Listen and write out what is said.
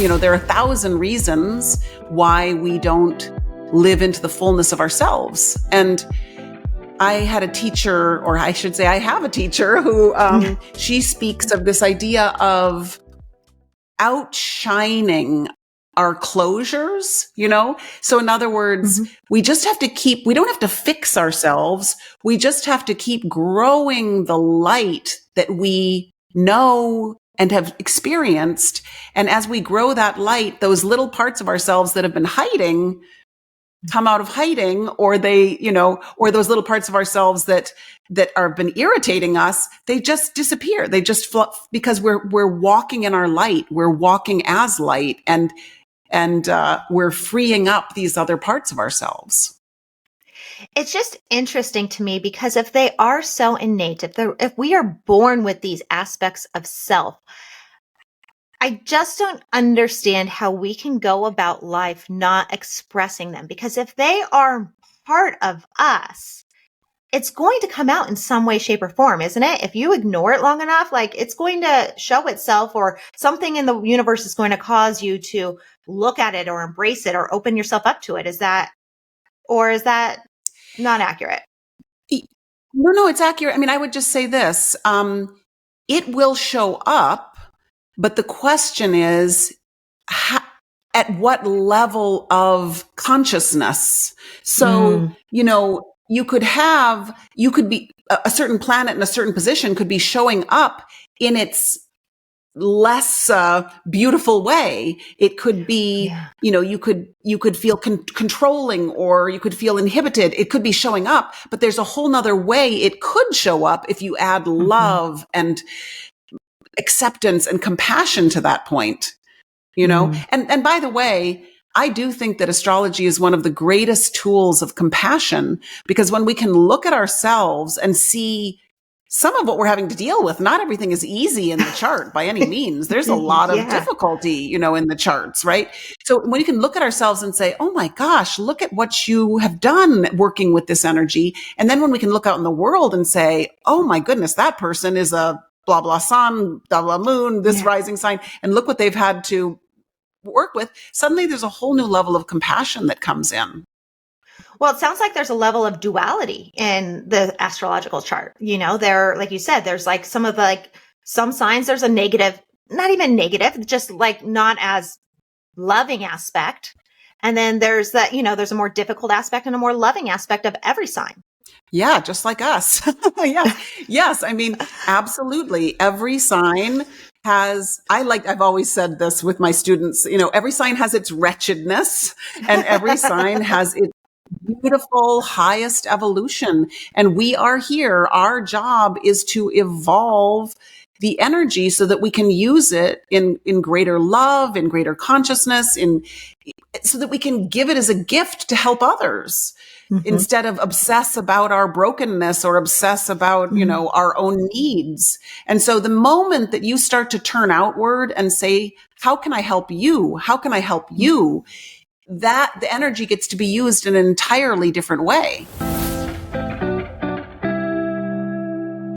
there are 1,000 reasons why we don't live into the fullness of ourselves. And I had a teacher, or I should say I have a teacher who, she speaks of this idea of outshining our closures, So in other words, we don't have to fix ourselves. We just have to keep growing the light that we know and have experienced. And as we grow that light, those little parts of ourselves that have been hiding come out of hiding, or they, or those little parts of ourselves that have been irritating us, they just disappear. They just because we're walking in our light. We're walking as light, and we're freeing up these other parts of ourselves. It's just interesting to me because if they are so innate, if we are born with these aspects of self, I just don't understand how we can go about life not expressing them. Because if they are part of us, it's going to come out in some way, shape, or form, isn't it? If you ignore it long enough, it's going to show itself, or something in the universe is going to cause you to look at it or embrace it or open yourself up to it. Is that not accurate? No, it's accurate. I mean, I would just say this, it will show up. But the question is, at what level of consciousness? So, you could be a certain planet in a certain position could be showing up in its less beautiful way. It could be, you could feel controlling, or you could feel inhibited. It could be showing up, but there's a whole nother way it could show up if you add love and acceptance and compassion to that point, And by the way, I do think that astrology is one of the greatest tools of compassion, because when we can look at ourselves and see some of what we're having to deal with, not everything is easy in the chart by any means. There's a lot of difficulty, in the charts, right? So when you can look at ourselves and say, oh my gosh, look at what you have done working with this energy. And then when we can look out in the world and say, oh my goodness, that person is a blah, blah sun, blah, blah moon, this rising sign, and look what they've had to work with. Suddenly there's a whole new level of compassion that comes in. Well, it sounds like there's a level of duality in the astrological chart. There, like you said, there's some signs, there's a negative, not even negative, just not as loving aspect. And then there's there's a more difficult aspect and a more loving aspect of every sign. Yeah, just like us. Yes. I mean, absolutely. Every sign has, I've always said this with my students, every sign has its wretchedness, and every sign has its beautiful highest evolution. And we are here. Our job is to evolve the energy so that we can use it in greater love, in greater consciousness, so that we can give it as a gift to help others. Instead of obsess about our brokenness or obsess about, our own needs. And so the moment that you start to turn outward and say, how can I help you? How can I help you? That the energy gets to be used in an entirely different way.